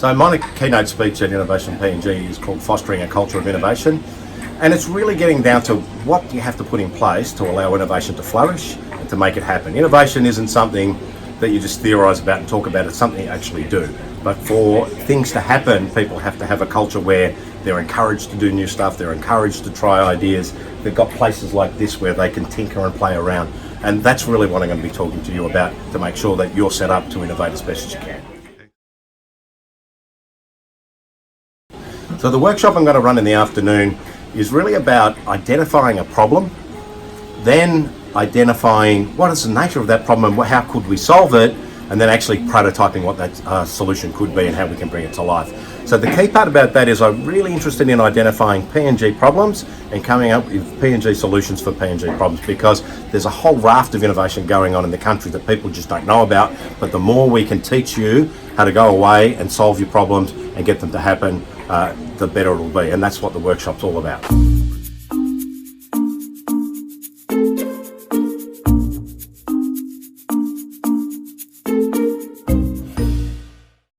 So my keynote speech at Innovation PNG is called Fostering a Culture of Innovation. And it's really getting down to what you have to put in place to allow innovation to flourish and to make it happen. Innovation isn't something that you just theorise about and talk about, it's something you actually do. But for things to happen, people have to have a culture where they're encouraged to do new stuff, they're encouraged to try ideas. They've got places like this where they can tinker and play around. And that's really what I'm going to be talking to you about, to make sure that you're set up to innovate as best as you can. So the workshop I'm going to run in the afternoon is really about identifying a problem, then identifying what is the nature of that problem and how could we solve it, and then actually prototyping what that solution could be and how we can bring it to life. So the key part about that is I'm really interested in identifying PNG problems and coming up with PNG solutions for PNG problems, because there's a whole raft of innovation going on in the country that people just don't know about. But the more we can teach you how to go away and solve your problems and get them to happen, the better it'll be. And that's what the workshop's all about.